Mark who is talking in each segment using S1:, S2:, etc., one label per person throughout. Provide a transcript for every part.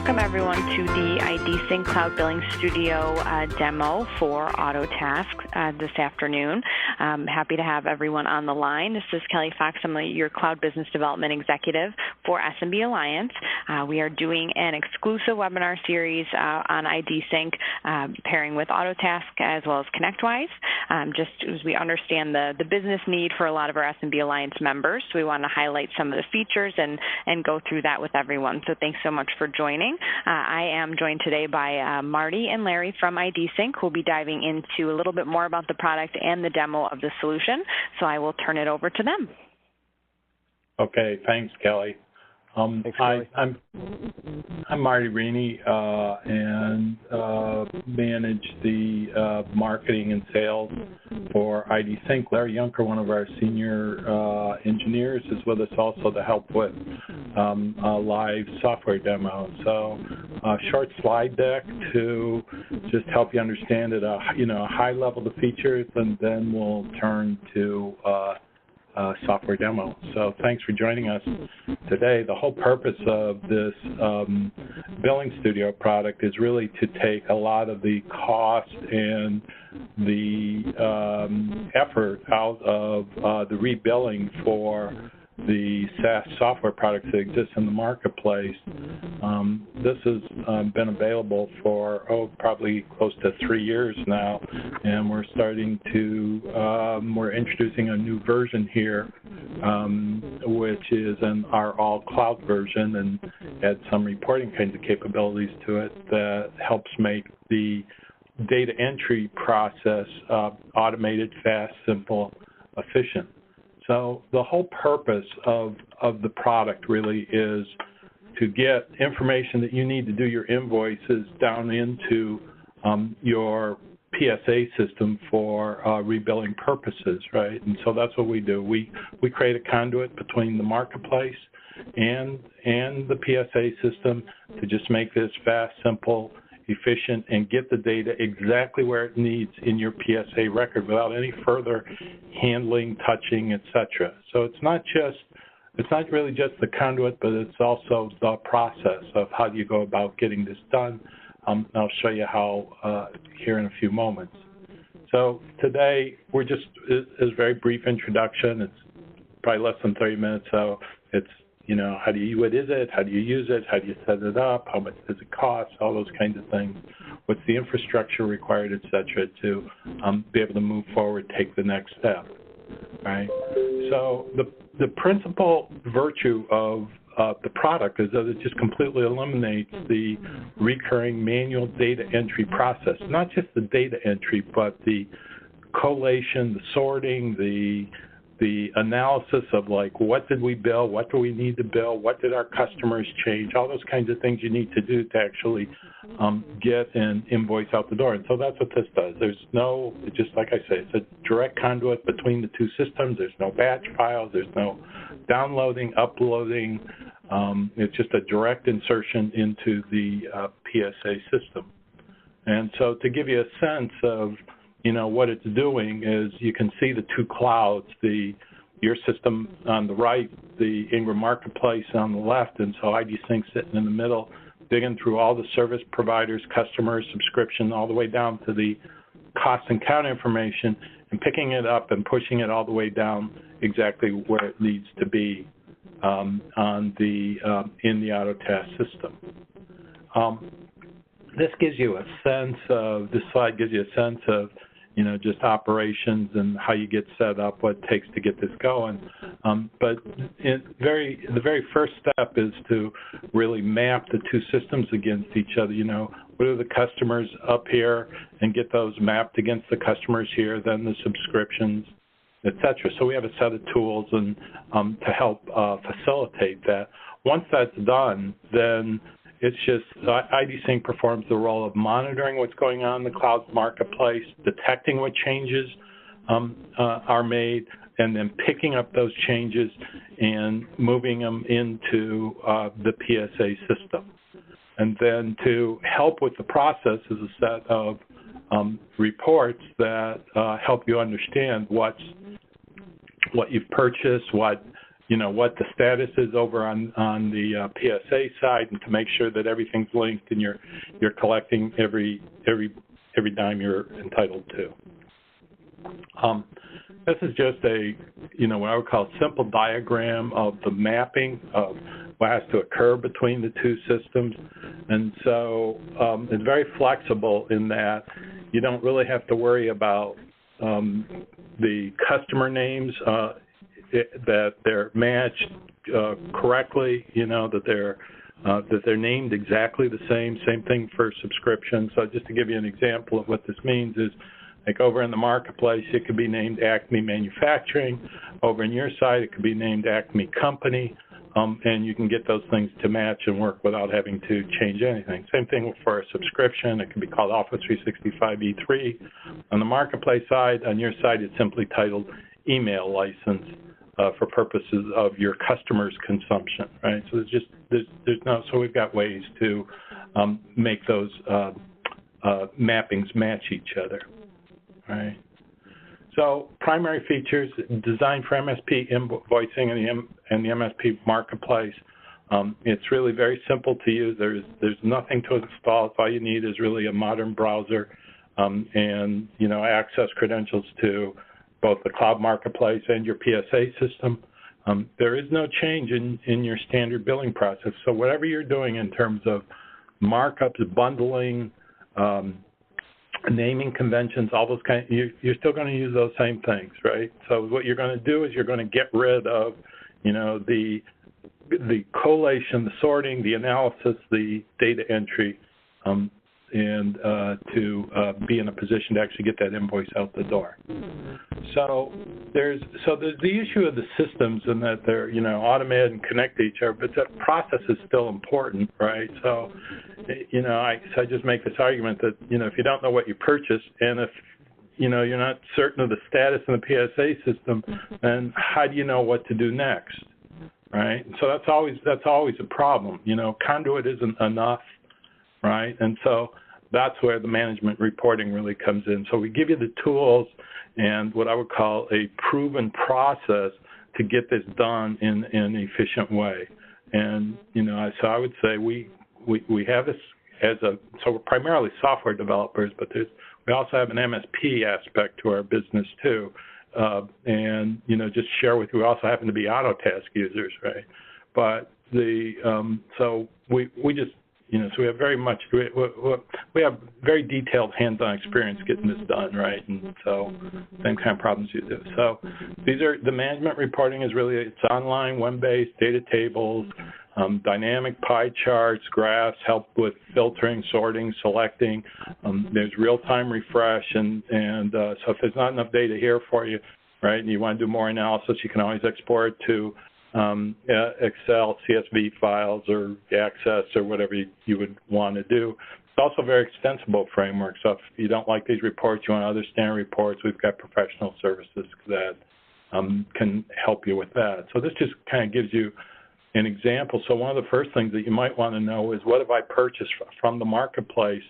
S1: Welcome everyone to the IDSync Cloud Billing Studio demo for Autotask this afternoon. I'm happy to have everyone on the line. This is Kelly Fox. I'm your Cloud Business Development Executive for SMB Alliance. We are doing an exclusive webinar series on IDSync pairing with Autotask as well as ConnectWise. Just as we understand the business need for a lot of our SMB Alliance members, we want to highlight some of the features and go through that with everyone. So thanks so much for joining. I am joined today by Marty and Larry from IDSync, who will be diving into a little bit more about the product and the demo of the solution. So I will turn it over to them.
S2: Okay, thanks, Kelly.
S3: Thanks, Kelly.
S2: I'm Marty Rini and manage the marketing and sales for IDSync. Larry Junker, one of our senior engineers, is with us also to help with a live software demo. So a short slide deck to just help you understand at a high level the features, and then we'll turn to software demo. So thanks for joining us today. The whole purpose of this Billing Studio product is really to take a lot of the cost and the effort out of the rebilling for the SaaS software products that exist in the marketplace. This has been available for, probably close to 3 years now, and we're starting to, we're introducing a new version here, which is our all-cloud version, and add some reporting kinds of capabilities to it that helps make the data entry process automated, fast, simple, efficient. So the whole purpose of the product really is to get information that you need to do your invoices down into your PSA system for rebilling purposes, right? And so that's what we do. We create a conduit between the marketplace and the PSA system to just make this fast, simple, efficient, and get the data exactly where it needs in your PSA record without any further handling, touching, etc. So it's not really just the conduit, but it's also the process of how do you go about getting this done. I'll show you how here in a few moments. So today we're just a very brief introduction. It's probably less than 30 minutes, so it's what is it? How do you use it? How do you set it up? How much does it cost? All those kinds of things. What's the infrastructure required, et cetera, to be able to move forward, take the next step, right? So the principal virtue of the product is that it just completely eliminates the recurring manual data entry process. Not just the data entry, but the collation, the sorting, the analysis of like, what did we bill, what do we need to bill, what did our customers change, all those kinds of things you need to do to actually get an invoice out the door. And so that's what this does. There's no, just like I say, it's a direct conduit between the two systems. There's no batch files. There's no downloading, uploading. It's just a direct insertion into the PSA system. And so to give you a sense of what it's doing is you can see the two clouds, your system on the right, the Ingram Marketplace on the left, and so IDSync sitting in the middle, digging through all the service providers, customers, subscription, all the way down to the cost and count information, and picking it up and pushing it all the way down exactly where it needs to be in the Autotask system. This gives you a sense of, this slide gives you a sense of, just operations and how you get set up, what it takes to get this going. But the very first step is to really map the two systems against each other. What are the customers up here, and get those mapped against the customers here, then the subscriptions, etc. So we have a set of tools and to help facilitate that. Once that's done, then it's just IDSync performs the role of monitoring what's going on in the cloud marketplace, detecting what changes are made, and then picking up those changes and moving them into the PSA system. And then to help with the process is a set of reports that help you understand what you've purchased, what what the status is over on the PSA side, and to make sure that everything's linked and you're collecting every dime you're entitled to. This is just a, what I would call a simple diagram of the mapping of what has to occur between the two systems. And so it's very flexible in that you don't really have to worry about the customer names, that they're matched correctly, that they're named exactly the same. Same thing for subscription. So just to give you an example of what this means is, like over in the marketplace, it could be named Acme Manufacturing. Over on your side, it could be named Acme Company, and you can get those things to match and work without having to change anything. Same thing for a subscription. It can be called Office 365 E3. On the marketplace side, on your side, it's simply titled Email License for purposes of your customers' consumption, right? So so we've got ways to make those mappings match each other. Right. So primary features designed for MSP invoicing and the MSP marketplace. It's really very simple to use. There's nothing to install. All you need is really a modern browser and access credentials to both the cloud marketplace and your PSA system. There is no change in your standard billing process. So whatever you're doing in terms of markups, bundling, naming conventions, all those you're still going to use those same things, right? So what you're going to do is you're going to get rid of, the collation, the sorting, the analysis, the data entry, and to be in a position to actually get that invoice out the door. So there's the issue of the systems and that they're automated and connect to each other, but that process is still important, right? So I just make this argument that if you don't know what you purchased and if you're not certain of the status in the PSA system, then how do you know what to do next, right? So that's always a problem. Conduit isn't enough. Right, and so that's where the management reporting really comes in. So we give you the tools and what I would call a proven process to get this done in an efficient way. And so I would say we have this so we're primarily software developers, but we also have an MSP aspect to our business too. And just share with you, we also happen to be Autotask users, right? But so we just so we have very detailed hands-on experience getting this done, right? And so same kind of problems you do. So the management reporting is really, it's online, web-based, data tables, dynamic pie charts, graphs, help with filtering, sorting, selecting. There's real-time refresh, and so if there's not enough data here for you, right, and you want to do more analysis, you can always export it to Excel, CSV files, or Access, or whatever you would want to do. It's also a very extensible framework, so if you don't like these reports, you want other standard reports, we've got professional services that can help you with that. So this just kind of gives you an example. So one of the first things that you might want to know is, what have I purchased from the marketplace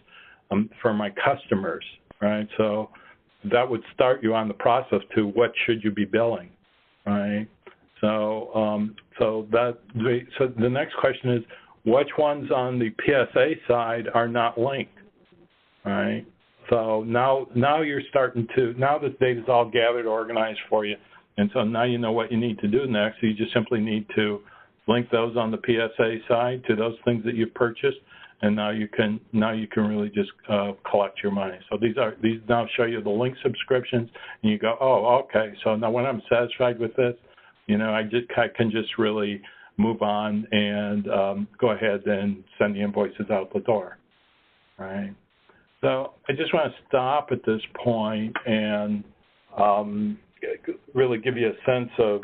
S2: for my customers, right? So that would start you on the process to what should you be billing, right? So the next question is, which ones on the PSA side are not linked, right? So now you're starting to, now this data is all gathered, organized for you, and so now you know what you need to do next. So you just simply need to link those on the PSA side to those things that you've purchased, and now you can really just collect your money. So these now show you the link subscriptions, and you go, oh, okay. So now when I'm satisfied with this, I can just really move on and go ahead and send the invoices out the door, right? So I just want to stop at this point and really give you a sense of,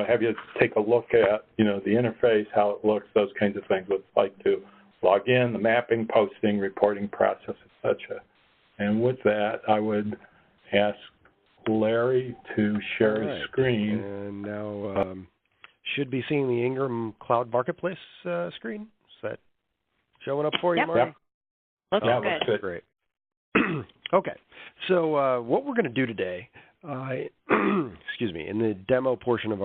S2: have you take a look at, the interface, how it looks, those kinds of things, what it's like to log in, the mapping, posting, reporting process, etc. And with that, I would ask Larry to share his screen.
S3: And now should be seeing the Ingram Cloud Marketplace screen. Is that showing up for you, Marty?
S1: Looks good.
S3: Great. Okay. So what we're going to do today Excuse me. In the demo portion of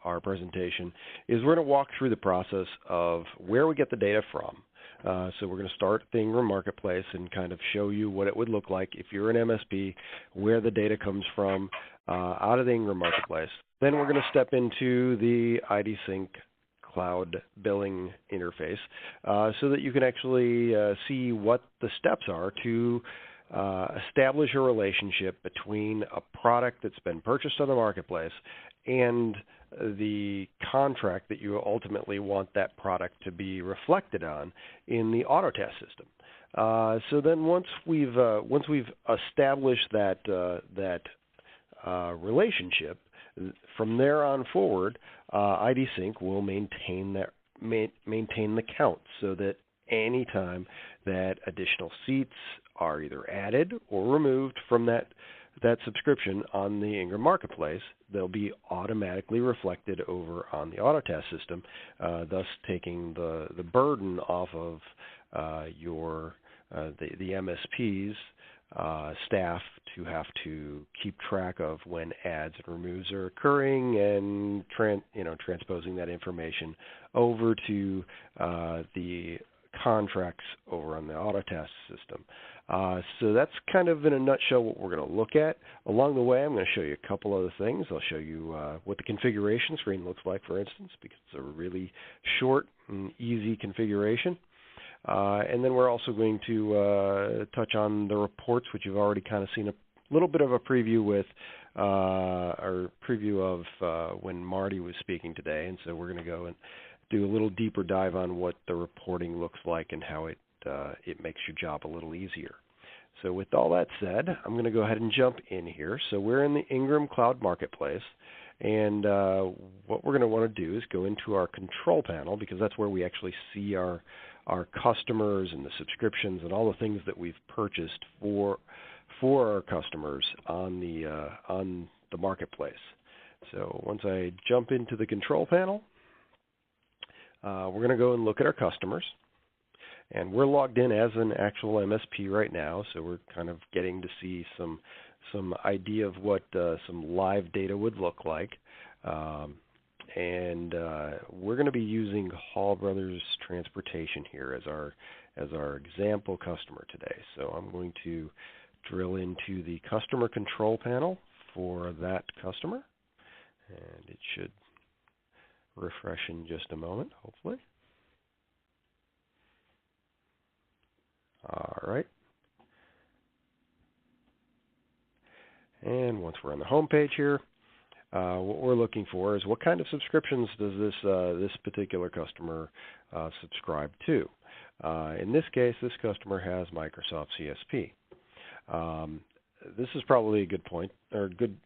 S3: our presentation, is we're going to walk through the process of where we get the data from. So we're going to start the Ingram Marketplace and kind of show you what it would look like if you're an MSP, where the data comes from out of the Ingram Marketplace. Then we're going to step into the IDSync cloud billing interface so that you can actually see what the steps are to establish a relationship between a product that's been purchased on the marketplace and the contract that you ultimately want that product to be reflected on in the Autotask system. So then once we've established that relationship, from there on forward, IDSync will maintain the count so that any time that additional seats are either added or removed from that subscription on the Ingram Marketplace, they'll be automatically reflected over on the Autotask system, thus taking the burden off of the MSP's staff to have to keep track of when adds and removes are occurring and transposing that information over to the contracts over on the Autotask system. So that's kind of in a nutshell what we're going to look at. Along the way, I'm going to show you a couple other things. I'll show you what the configuration screen looks like, for instance, because it's a really short and easy configuration. And then we're also going to touch on the reports, which you've already kind of seen a little bit of a preview with, or preview of when Marty was speaking today. And so we're going to go and do a little deeper dive on what the reporting looks like and how it makes your job a little easier. So with all that said, I'm going to go ahead and jump in here. So we're in the Ingram Cloud Marketplace, and what we're going to want to do is go into our control panel, because that's where we actually see our customers and the subscriptions and all the things that we've purchased for our customers on the marketplace. So once I jump into the control panel, we're going to go and look at our customers. And we're logged in as an actual MSP right now, so we're kind of getting to see some idea of what some live data would look like. And we're going to be using Hall Brothers Transportation here as our example customer today. So I'm going to drill into the customer control panel for that customer, and it should refresh in just a moment, hopefully. All right. And once we're on the home page here, what we're looking for is what kind of subscriptions does this particular customer subscribe to. In this case, this customer has Microsoft CSP. This is probably a good point, or good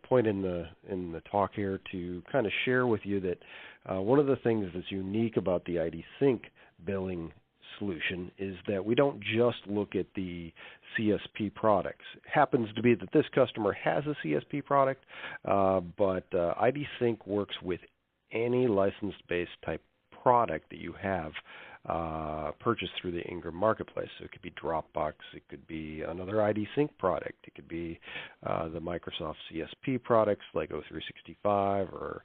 S3: point in the talk here to kind of share with you that one of the things that's unique about the IDSync billing solution is that we don't just look at the CSP products. It happens to be that this customer has a CSP product, but IDSync works with any license-based type product that you have purchased through the Ingram Marketplace. So it could be Dropbox, it could be another IDSync product, it could be the Microsoft CSP products like O365 or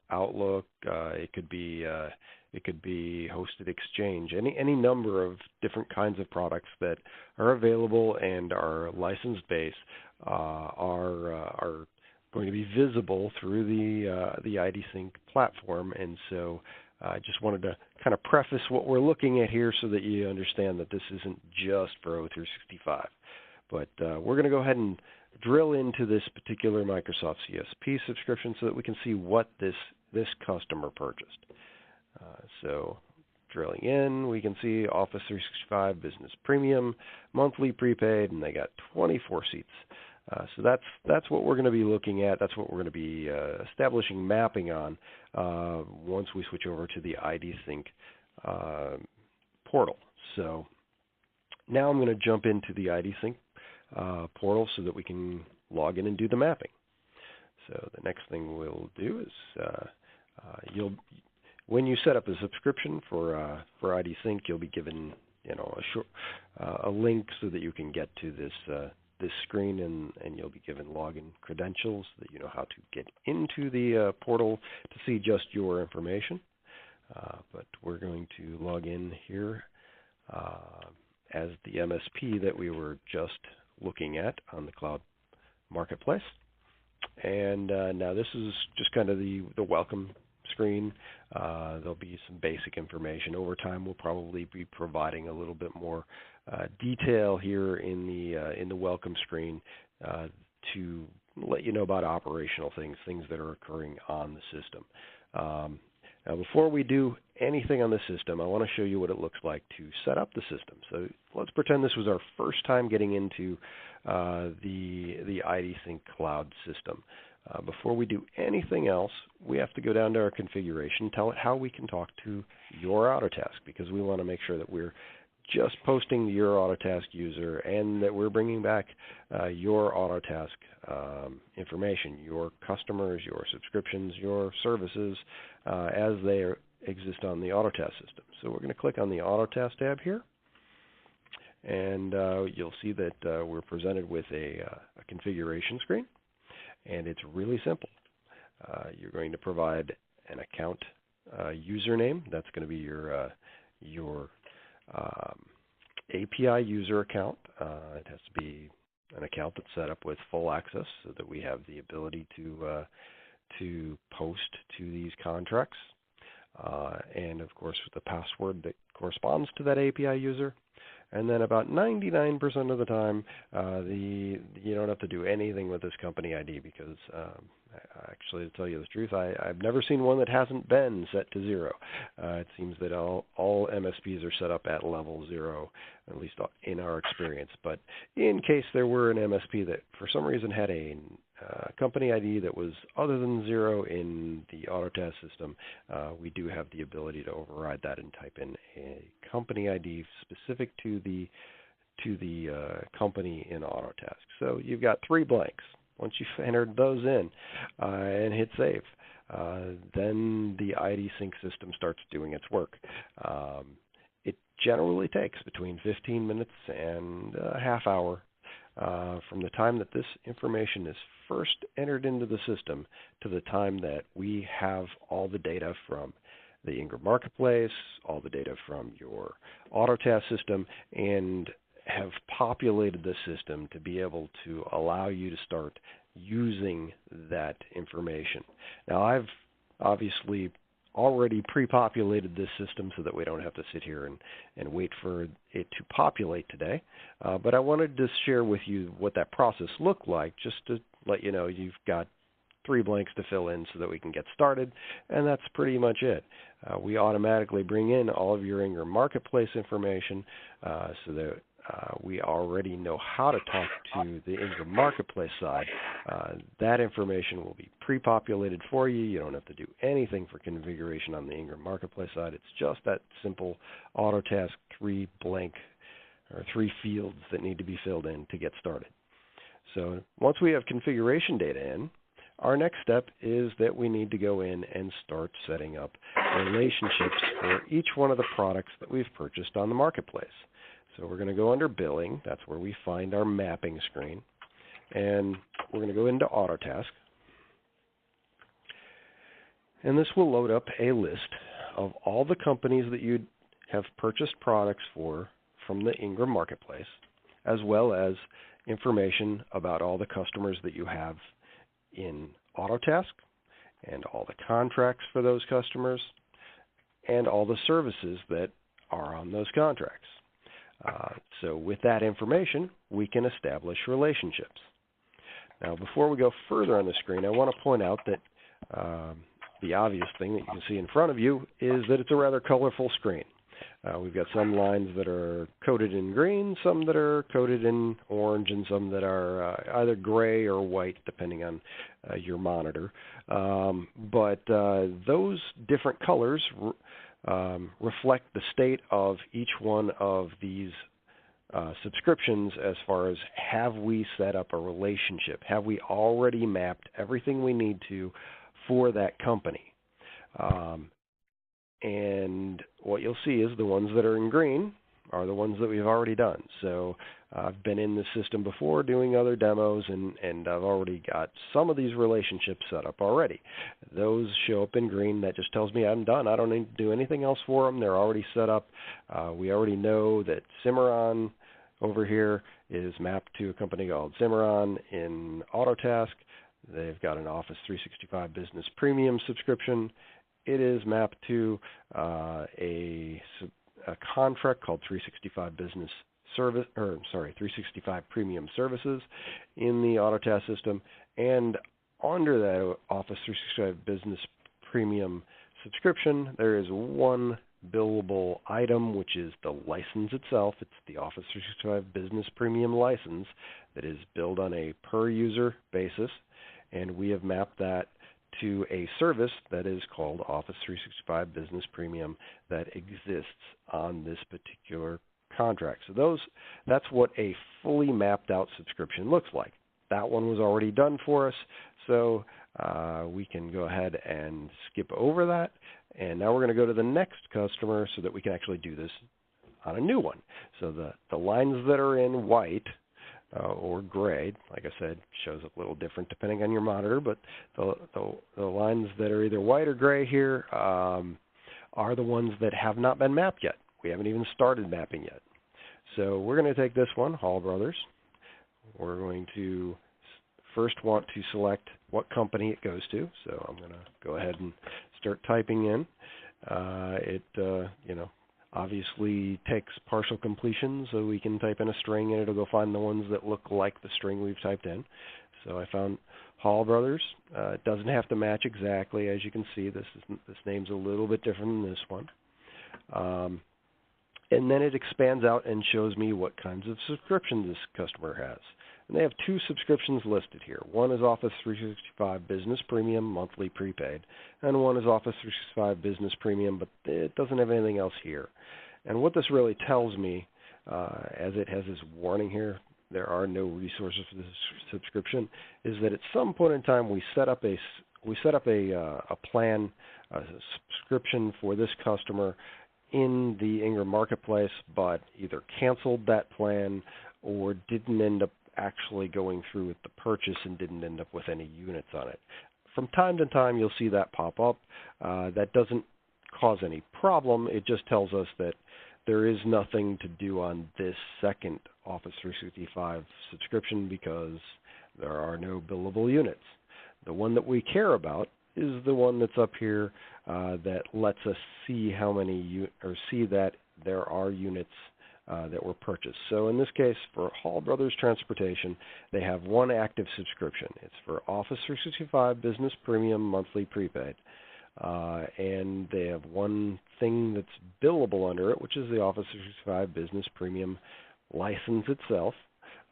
S3: Outlook. It could be Hosted Exchange. Any number of different kinds of products that are available and are license-based are going to be visible through the IDSync platform. And so I just wanted to kind of preface what we're looking at here so that you understand that this isn't just for O365. But we're going to go ahead and drill into this particular Microsoft CSP subscription so that we can see what this customer purchased. So drilling in, we can see Office 365 Business Premium, monthly prepaid, and they got 24 seats. So that's what we're going to be looking at. That's what we're going to be establishing mapping on once we switch over to the IDSync portal. So now I'm going to jump into the IDSync portal so that we can log in and do the mapping. So the next thing we'll do is when you set up a subscription for IDSync, you'll be given a link so that you can get to this screen, and you'll be given login credentials so that you know how to get into the portal to see just your information. But we're going to log in here as the MSP that we were just looking at on the cloud marketplace. And now this is just kind of the welcome screen. There'll be some basic information. Over time, we'll probably be providing a little bit more detail here in the welcome screen to let you know about operational things that are occurring on the system. Now, before we do anything on the system, I want to show you what it looks like to set up the system. So let's pretend this was our first time getting into the IDSync cloud system. Before we do anything else, we have to go down to our configuration, tell it how we can talk to your Autotask, because we want to make sure that we're just posting your Autotask user and that we're bringing back your Autotask information, your customers, your subscriptions, your services as they exist on the Autotask system. So we're going to click on the Autotask tab here, and you'll see that we're presented with a configuration screen, and it's really simple. You're going to provide an account username. That's going to be your API user account. It has to be an account that's set up with full access so that we have the ability to post to these contracts. And of course, the password that corresponds to that API user. And then about 99% of the time, you don't have to do anything with this company ID because, actually, to tell you the truth, I've never seen one that hasn't been set to 0. It seems that all MSPs are set up at level 0, at least in our experience. But in case there were an MSP that for some reason had a company ID that was other than 0 in the Autotask system, we do have the ability to override that and type in a company ID specific to the company in Autotask. So you've got 3 blanks. Once you've entered those in and hit save, then the IDSync system starts doing its work. It generally takes between 15 minutes and a half hour from the time that this information is first entered into the system to the time that we have all the data from the Ingram Marketplace, all the data from your Autotask system, and have populated the system to be able to allow you to start using that information. Now, I've obviously already pre-populated this system so that we don't have to sit here and wait for it to populate today. But I wanted to share with you what that process looked like, just to let you know you've got 3 blanks to fill in so that we can get started, and that's pretty much it. We automatically bring in all of your Ingram Marketplace information so that we already know how to talk to the Ingram Marketplace side. That information will be pre-populated for you. You don't have to do anything for configuration on the Ingram Marketplace side. It's just that simple Autotask 3 fields that need to be filled in to get started. So once we have configuration data in, our next step is that we need to go in and start setting up relationships for each one of the products that we've purchased on the marketplace. So we're going to go under Billing. That's where we find our mapping screen. And we're going to go into Autotask. And this will load up a list of all the companies that you have purchased products from the Ingram Marketplace, as well as information about all the customers that you have in Autotask, and all the contracts for those customers, and all the services that are on those contracts. So with that information, we can establish relationships. Now, before we go further on the screen, I want to point out that the obvious thing that you can see in front of you is that it's a rather colorful screen. We've got some lines that are coded in green, some that are coded in orange, and some that are either gray or white, depending on your monitor. But those different colors reflect the state of each one of these subscriptions as far as have we set up a relationship? Have we already mapped everything we need to for that company? And what you'll see is the ones that are in green are the ones that we've already done. So I've been in the system before doing other demos, and I've already got some of these relationships set up already. Those show up in green. That just tells me I'm done. I don't need to do anything else for them. They're already set up. We already know that Cimarron over here is mapped to a company called Cimarron in Autotask. They've got an Office 365 Business Premium subscription. It is mapped to a contract called 365 Business Service, 365 Premium Services in the Autotask system. And under that Office 365 Business Premium subscription, there is one billable item, which is the license itself. It's the Office 365 Business Premium license that is billed on a per-user basis, and we have mapped that to a service that is called Office 365 Business Premium that exists on this particular contract. So that's what a fully mapped out subscription looks like. That one was already done for us, so we can go ahead and skip over that. And now we're going to go to the next customer so that we can actually do this on a new one. So the lines that are in white or gray, like I said, shows up a little different depending on your monitor, but the lines that are either white or gray here are the ones that have not been mapped yet. We haven't even started mapping yet. So we're going to take this one, Hall Brothers. We're going to first want to select what company it goes to. So I'm going to go ahead and start typing in. It obviously takes partial completion, so we can type in a string and it'll go find the ones that look like the string we've typed in. So I found Hall Brothers. It doesn't have to match exactly, as you can see. This name's a little bit different than this one. And then it expands out and shows me what kinds of subscriptions this customer has. And they have two subscriptions listed here. One is Office 365 Business Premium Monthly Prepaid, and one is Office 365 Business Premium, but it doesn't have anything else here. And what this really tells me, as it has this warning here, there are no resources for this subscription, is that at some point in time we set up a plan, a subscription for this customer in the Ingram Marketplace, but either canceled that plan or didn't end up actually going through with the purchase and didn't end up with any units on it. From time to time, you'll see that pop up. That doesn't cause any problem. It just tells us that there is nothing to do on this second Office 365 subscription because there are no billable units. The one that we care about is the one that's up here that lets us see how many see that there are units that were purchased. So in this case, for Hall Brothers Transportation, they have one active subscription. It's for Office 365 Business Premium Monthly Prepaid. And they have one thing that's billable under it, which is the Office 365 Business Premium license itself.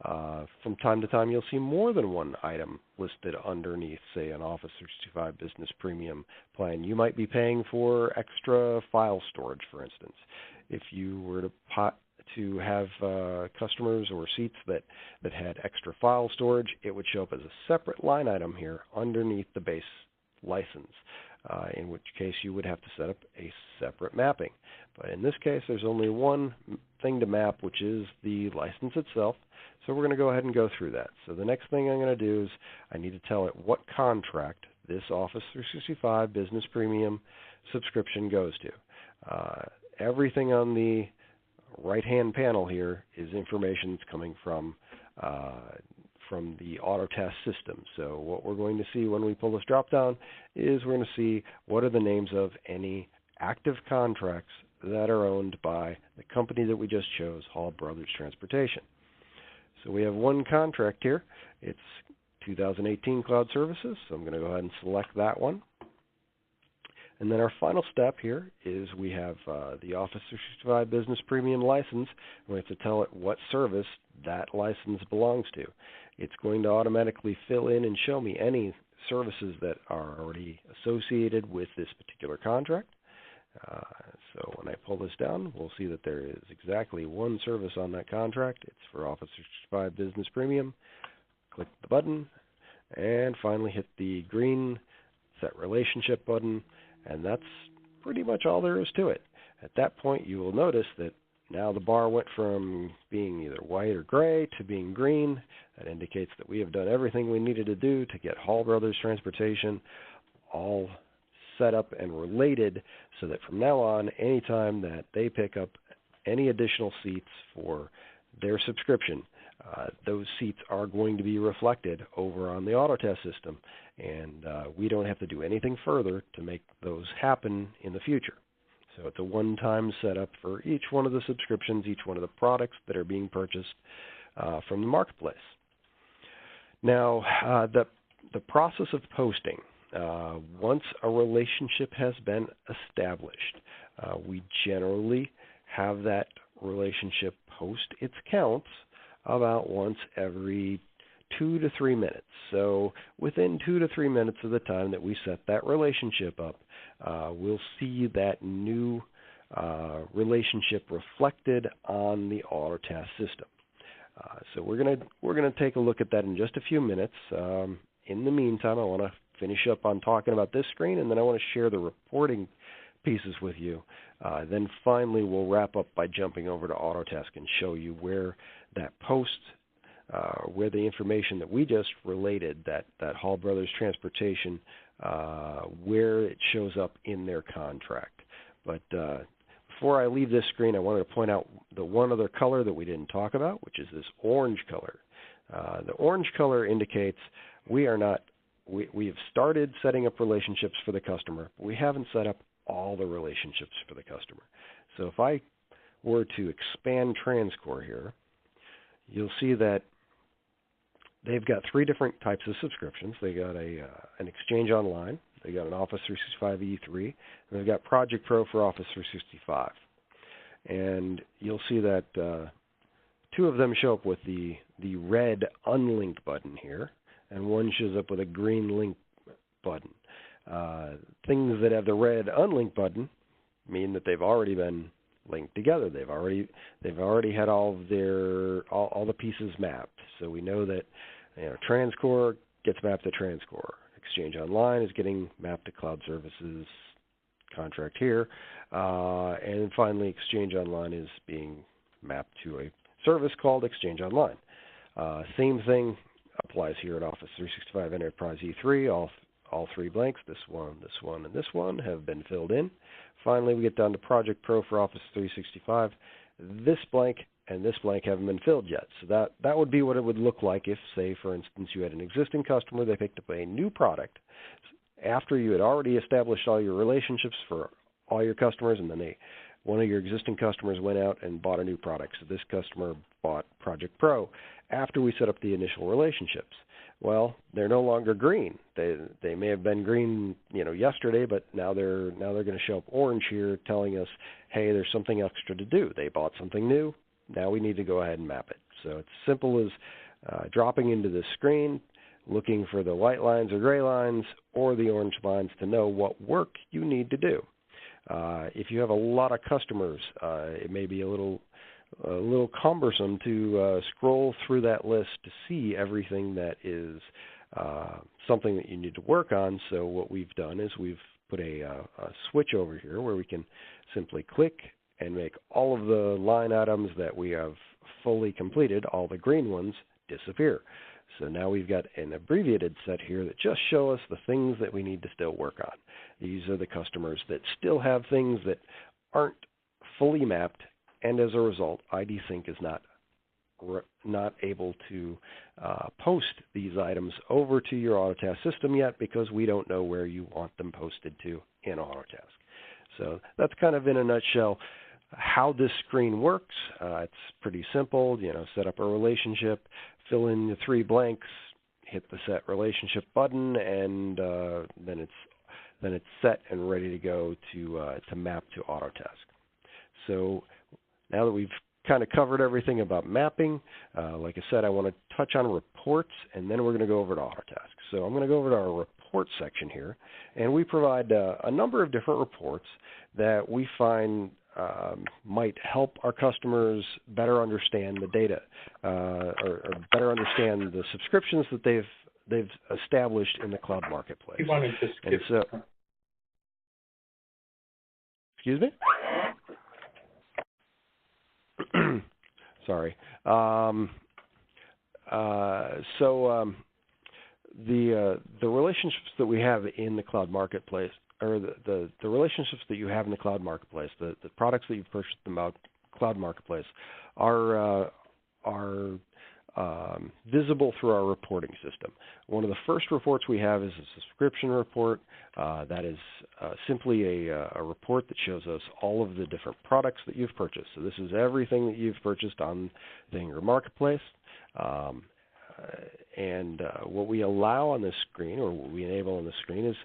S3: From time to time, you'll see more than one item listed underneath, say, an Office 365 Business Premium plan. You might be paying for extra file storage, for instance. If you were to have customers or seats that had extra file storage, it would show up as a separate line item here underneath the base license, in which case you would have to set up a separate mapping. But in this case, there's only one thing to map, which is the license itself. So we're going to go ahead and go through that. So the next thing I'm going to do is I need to tell it what contract this Office 365 Business Premium subscription goes to. Everything on the right-hand panel here is information that's coming from the Autotask system. So what we're going to see when we pull this drop-down is we're going to see what are the names of any active contracts that are owned by the company that we just chose, Hall Brothers Transportation. So we have one contract here. It's 2018 Cloud Services, so I'm going to go ahead and select that one. And then our final step here is we have the Office 365 Business Premium license. We have to tell it what service that license belongs to. It's going to automatically fill in and show me any services that are already associated with this particular contract. So when I pull this down, we'll see that there is exactly one service on that contract. It's for Office 365 Business Premium. Click the button, and finally hit the green Set Relationship button, and that's pretty much all there is to it. At that point, you will notice that now the bar went from being either white or gray to being green. That indicates that we have done everything we needed to do to get Hall Brothers Transportation all set up and related so that from now on, anytime that they pick up any additional seats for their subscription, those seats are going to be reflected over on the Autotask system, and we don't have to do anything further to make those happen in the future. So it's a one-time setup for each one of the subscriptions, each one of the products that are being purchased from the marketplace. Now, the process of posting, once a relationship has been established, we generally have that relationship post its counts about once every 2 to 3 minutes. So within 2 to 3 minutes of the time that we set that relationship up, we'll see that new relationship reflected on the Autotask system. So we're gonna take a look at that in just a few minutes. In the meantime, I want to finish up on talking about this screen, and then I want to share the reporting pieces with you. Then finally, we'll wrap up by jumping over to Autotask and show you where that post, where the information that we just related, that Hall Brothers Transportation, where it shows up in their contract. But before I leave this screen, I wanted to point out the one other color that we didn't talk about, which is this orange color. The orange color indicates we have started setting up relationships for the customer, but we haven't set up all the relationships for the customer. So if I were to expand TransCore here, you'll see that they've got 3 different types of subscriptions. They got an Exchange Online, they got an Office 365 E3, and they've got Project Pro for Office 365. And you'll see that 2 of them show up with the red unlink button here, and one shows up with a green link button. Things that have the red unlink button mean that they've already been linked together. They've already had all the pieces mapped. So we know that TransCore gets mapped to TransCore. Exchange Online is getting mapped to Cloud Services contract here, and finally Exchange Online is being mapped to a service called Exchange Online. Same thing applies here at Office 365 Enterprise E3. All 3 blanks, this one, and this one, have been filled in. Finally, we get down to Project Pro for Office 365. This blank and this blank haven't been filled yet. So that would be what it would look like if, say, for instance, you had an existing customer, they picked up a new product after you had already established all your relationships for all your customers, and then one of your existing customers went out and bought a new product. So this customer bought Project Pro after we set up the initial relationships. Well, they're no longer green. They may have been green, yesterday, but now they're going to show up orange here, telling us, hey, there's something extra to do. They bought something new. Now we need to go ahead and map it. So it's simple as dropping into this screen, looking for the white lines or gray lines or the orange lines to know what work you need to do. If you have a lot of customers, it may be a little cumbersome to scroll through that list to see everything that is something that you need to work on. So what we've done is we've put a switch over here where we can simply click and make all of the line items that we have fully completed, all the green ones, disappear. So now we've got an abbreviated set here that just show us the things that we need to still work on. These are the customers that still have things that aren't fully mapped, and as a result, IDSync is not able to post these items over to your Autotask system yet because we don't know where you want them posted to in Autotask. So that's kind of in a nutshell how this screen works. It's pretty simple. Set up a relationship, fill in the 3 blanks, hit the Set Relationship button, and then it's set and ready to go to map to Autotask. So now that we've kind of covered everything about mapping, like I said, I want to touch on reports, and then we're going to go over to Autotask. So I'm going to go over to our reports section here, and we provide a number of different reports that we find might help our customers better understand the data or better understand the subscriptions that they've established in the cloud marketplace.
S2: You wanted to skip.
S3: So, excuse me? sorry. The relationships that we have in the cloud marketplace, or the relationships that you have in the cloud marketplace, the products that you've purchased in the cloud marketplace are visible through our reporting system. One of the first reports we have is a subscription report. That is simply a report that shows us all of the different products that you've purchased. So this is everything that you've purchased on the Ingram marketplace. And what we allow on this screen, or what we enable on this screen, is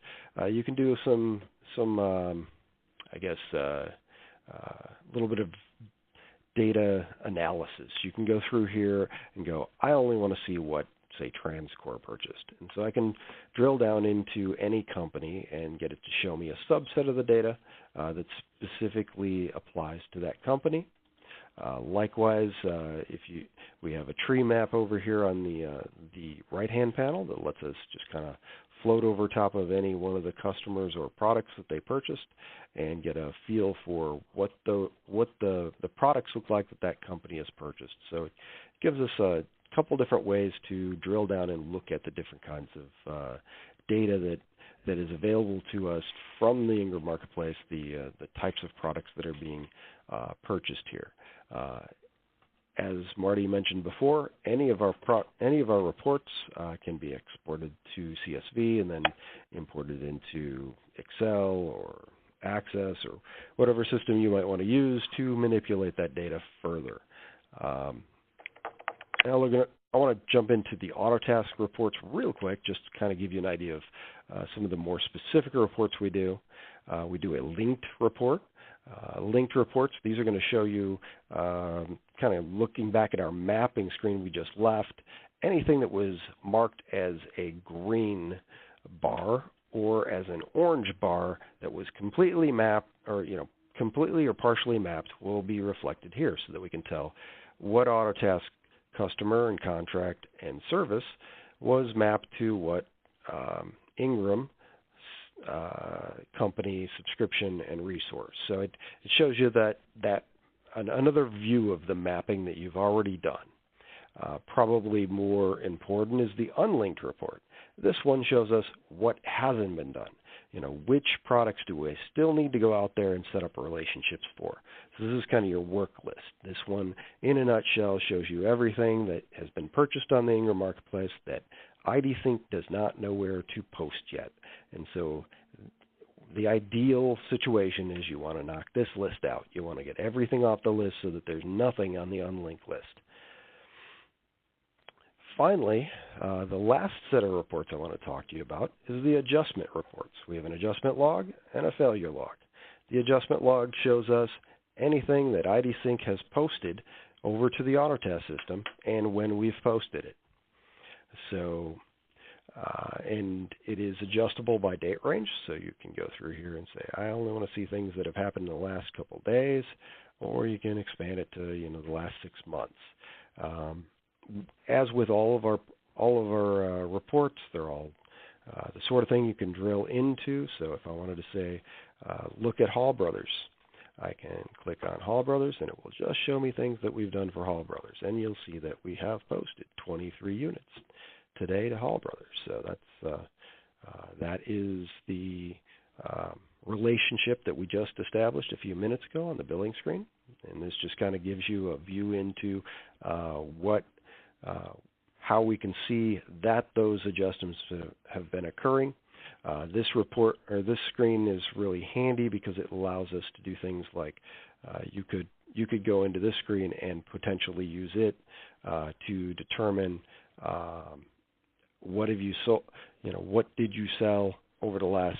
S3: you can do some I guess, little bit of data analysis. You can go through here and go, I only want to see what, say, TransCore purchased. And so I can drill down into any company and get it to show me a subset of the data that specifically applies to that company. Likewise, we have a tree map over here on the right-hand panel that lets us just kind of float over top of any one of the customers or products that they purchased and get a feel for what the products look like that company has purchased. So it gives us a couple different ways to drill down and look at the different kinds of data that is available to us from the Ingram marketplace, the types of products that are being purchased here. As Marty mentioned before, any of our reports can be exported to CSV and then imported into Excel or Access or whatever system you might want to use to manipulate that data further. Now I want to jump into the Autotask reports real quick, just to kind of give you an idea of some of the more specific reports we do. We do a linked report. Linked reports, these are going to show you, kind of looking back at our mapping screen we just left, anything that was marked as a green bar or as an orange bar that was completely mapped, or completely or partially mapped, will be reflected here so that we can tell what Autotask customer and contract and service was mapped to what Ingram company, subscription, and resource. So it shows you that another view of the mapping that you've already done. Probably more important is the unlinked report. This one shows us what hasn't been done. Which products do we still need to go out there and set up relationships for? So this is kind of your work list. This one, in a nutshell, shows you everything that has been purchased on the Ingram marketplace that IDSync does not know where to post yet. And so the ideal situation is you want to knock this list out. You want to get everything off the list so that there's nothing on the unlinked list. Finally, the last set of reports I want to talk to you about is the adjustment reports. We have an adjustment log and a failure log. The adjustment log shows us anything that IDSync has posted over to the Autotask system and when we've posted it. So, and it is adjustable by date range, so you can go through here and say, I only want to see things that have happened in the last couple of days, or you can expand it to the last 6 months. As with all of our reports, they're all the sort of thing you can drill into. So if I wanted to say, look at Hall Brothers, I can click on Hall Brothers, and it will just show me things that we've done for Hall Brothers. And you'll see that we have posted 23 units today to Hall Brothers. So that is the relationship that we just established a few minutes ago on the billing screen. And this just kind of gives you a view into how we can see that those adjustments have been occurring. This report, or this screen, is really handy because it allows us to do things like you could go into this screen and potentially use it to determine what have you sold, what did you sell over the last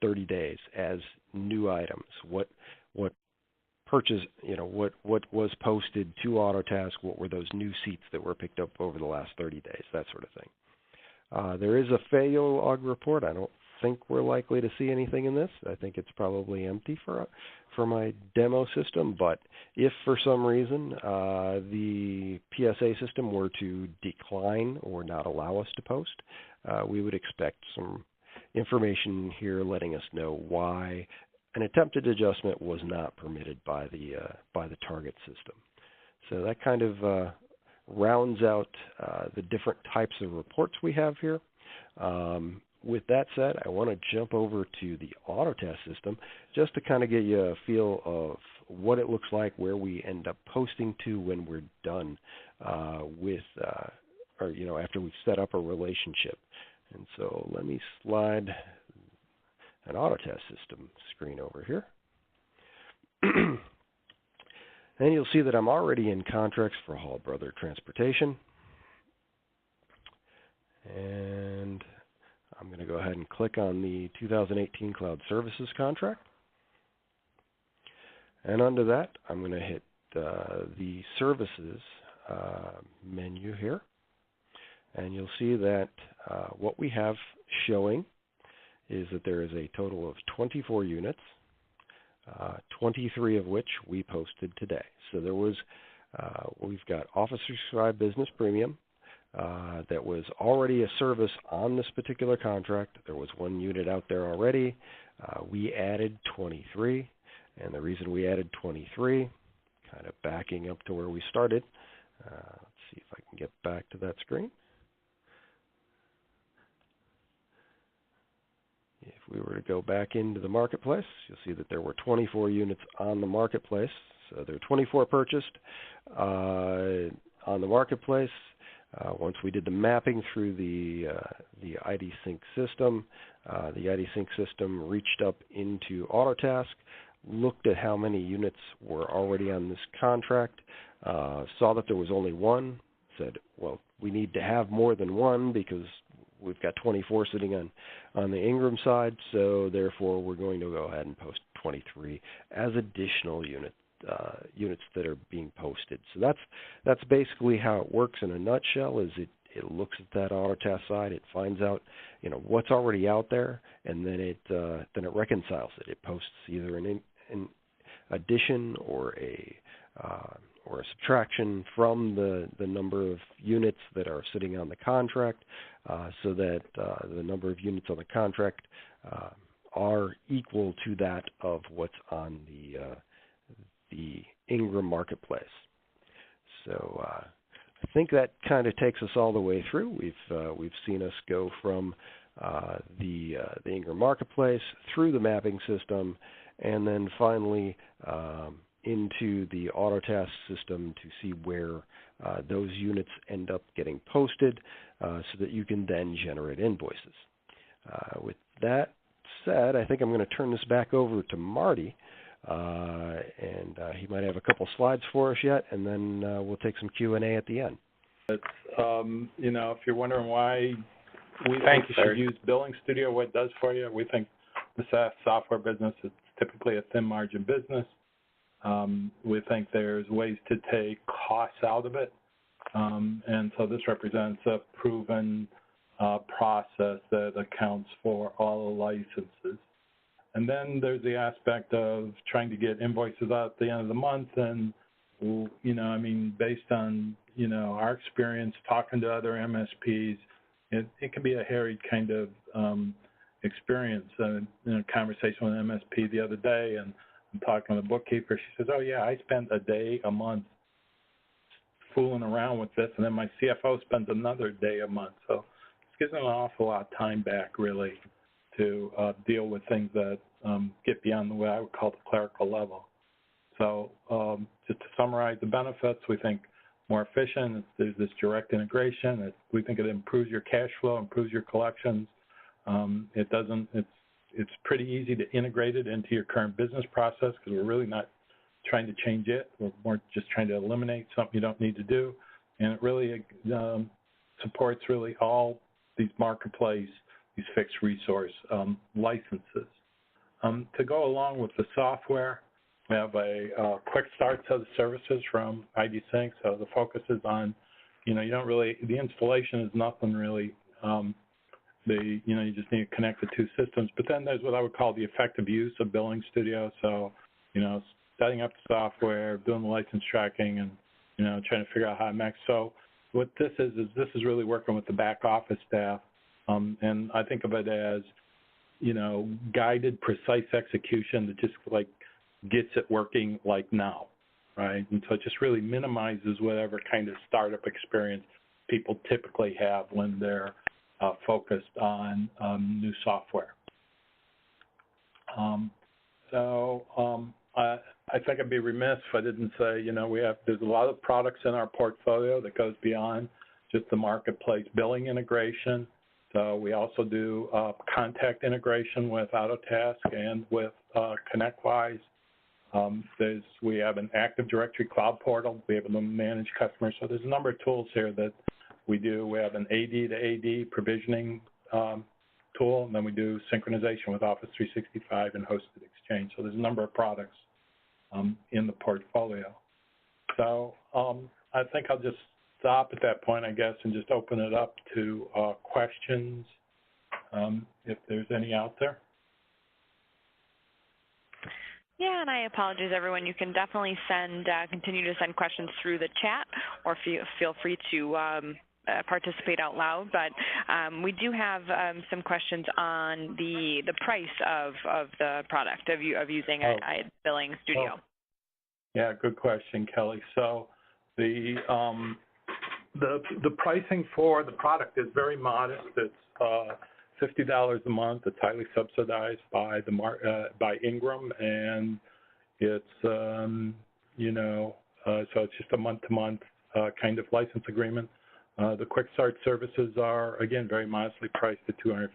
S3: 30 days as new items, what purchase, what was posted to Autotask, what were those new seats that were picked up over the last 30 days, that sort of thing. There is a failure log report. I don't think we're likely to see anything in this. I think it's probably empty for my demo system, but if for some reason the PSA system were to decline or not allow us to post, we would expect some information here letting us know why an attempted adjustment was not permitted by the target system. So that kind of rounds out the different types of reports we have here. With that said, I want to jump over to the Autotask system just to kind of get you a feel of what it looks like, where we end up posting to when we're done or after we've set up a relationship. And so let me slide an Autotask system screen over here. And you'll see that I'm already in contracts for Hall Brother Transportation. And I'm going to go ahead and click on the 2018 Cloud Services contract. And under that, I'm going to hit the Services menu here. And you'll see that what we have showing is that there is a total of 24 units, 23 of which we posted today. So there was, we've got Office 365 Business Premium that was already a service on this particular contract. There was one unit out there already. We added 23, and the reason we added 23, kind of backing up to where we started. Let's see if I can get back to that screen. If we were to go back into the marketplace, you'll see that there were 24 units on the marketplace. So there were 24 purchased on the marketplace. Once we did the mapping through the IDSync system, the IDSync system reached up into Autotask, looked at how many units were already on this contract, saw that there was only one, said, well, we need to have more than one because we've got 24 sitting on the Ingram side, so therefore we're going to go ahead and post 23 as additional units that are being posted. So that's basically how it works in a nutshell. Is it looks at that Autotask side, it finds out what's already out there, and then it reconciles it. It posts either an addition or a subtraction from the number of units that are sitting on the contract, so that the number of units on the contract are equal to that of what's on the Ingram marketplace. So I think that kind of takes us all the way through. We've seen us go from the Ingram marketplace through the mapping system, and then finally into the Autotask system to see where those units end up getting posted, so that you can then generate invoices. With that said, I think I'm going to turn this back over to Marty, and he might have a couple slides for us yet, and then we'll take some Q&A at the end.
S2: It's, if you're wondering why we think you should use Billing Studio, what it does for you, we think the SaaS software business is typically a thin margin business. We think there's ways to take costs out of it, and so this represents a proven process that accounts for all the licenses. And then there's the aspect of trying to get invoices out at the end of the month, and based on our experience talking to other MSPs, it can be a harried kind of experience. In a conversation with an MSP the other day, and I'm talking to the bookkeeper, she says, "Oh yeah, I spend a day a month fooling around with this, and then my CFO spends another day a month." So it gives them an awful lot of time back, really, to deal with things that get beyond the way I would call the clerical level. So just to summarize the benefits, we think more efficient. There's this direct integration. We think it improves your cash flow, improves your collections. It's pretty easy to integrate it into your current business process because we're really not trying to change it. We're more just trying to eliminate something you don't need to do. And it really supports really all these marketplace, these fixed resource licenses. To go along with the software, we have a quick start to the services from IDSync. So the focus is on, the installation is nothing really. You just need to connect the two systems. But then there's what I would call the effective use of Billing Studio. So, setting up the software, doing the license tracking, and, trying to figure out how it makes. So what this is really working with the back office staff. And I think of it as guided, precise execution that just like gets it working like now, right? And so it just really minimizes whatever kind of startup experience people typically have when they're focused on new software. I think I'd be remiss if I didn't say, there's a lot of products in our portfolio that goes beyond just the marketplace billing integration. So we also do contact integration with Autotask and with ConnectWise. We have an Active Directory cloud portal. We have able to manage customers. So there's a number of tools here that we do. We have an AD to AD provisioning tool, and then we do synchronization with Office 365 and Hosted Exchange. So there's a number of products in the portfolio. So I think I'll just stop at that point, I guess, and just open it up to questions if there's any out there.
S1: Yeah, and I apologize, everyone. You can definitely continue to send questions through the chat, or feel free to participate out loud. But we do have some questions on the price of the product of using Billing Studio.
S2: Yeah, good question, Kelly. So the pricing for the product is very modest. It's $50 a month. It's highly subsidized by by Ingram, and it's so it's just a month-to-month kind of license agreement. The quick start services are again very modestly priced at $250.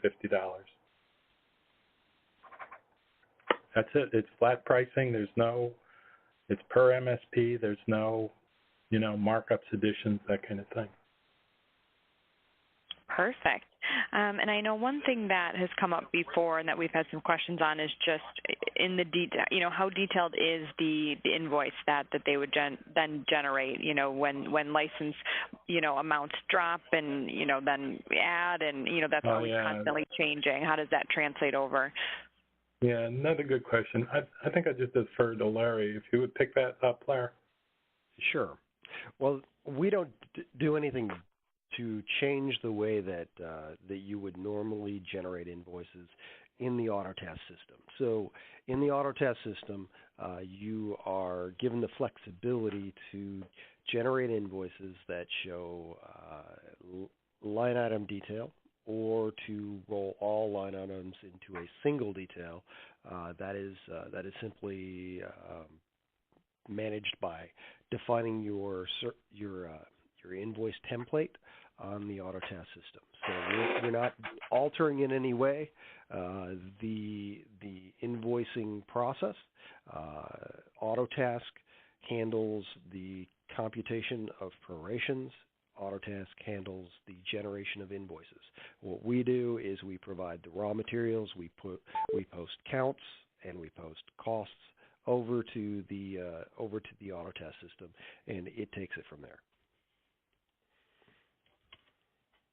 S2: That's it. It's flat pricing. It's per MSP. There's no markups, additions, that kind of thing.
S1: Perfect. And I know one thing that has come up before and that we've had some questions on is just in the detail, how detailed is the invoice that they would then generate, when license, amounts drop and, then add and, that's always constantly changing. How does that translate over?
S2: Yeah, another good question. I think I just defer to Larry. If you would pick that up, Larry.
S3: Sure. Well, we don't do anything to change the way that you would normally generate invoices in the Autotask system. So in the Autotask system, you are given the flexibility to generate invoices that show line item detail, or to roll all line items into a single detail that is simply managed by defining your invoice template on the Autotask system. So we're not altering in any way the invoicing process. Autotask handles the computation of prorations. Autotask handles the generation of invoices. What we do is we provide the raw materials, we post counts, and we post costs over to the Autotask system, and it takes it from there.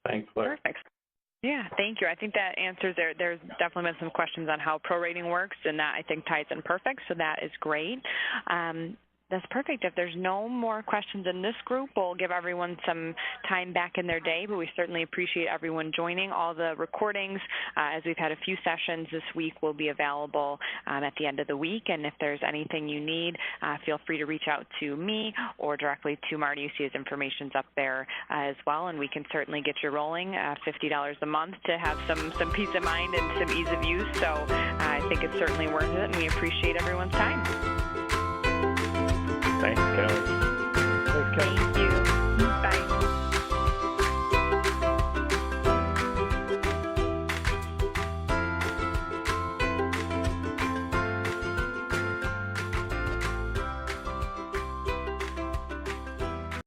S2: Thanks, Larry.
S1: Perfect. Yeah, thank you. I think that answers there's definitely been some questions on how prorating works, and that I think ties in perfect, so that is great. That's perfect. If there's no more questions in this group, we'll give everyone some time back in their day, but we certainly appreciate everyone joining. All the recordings, as we've had a few sessions this week, will be available at the end of the week, and if there's anything you need, feel free to reach out to me or directly to Marty. You see his information's up there as well, and we can certainly get you rolling. $50 a month to have some peace of mind and some ease of use, so I think it's certainly worth it, and we appreciate everyone's time.
S2: Thanks, Kelly.
S3: Thanks, Kelly.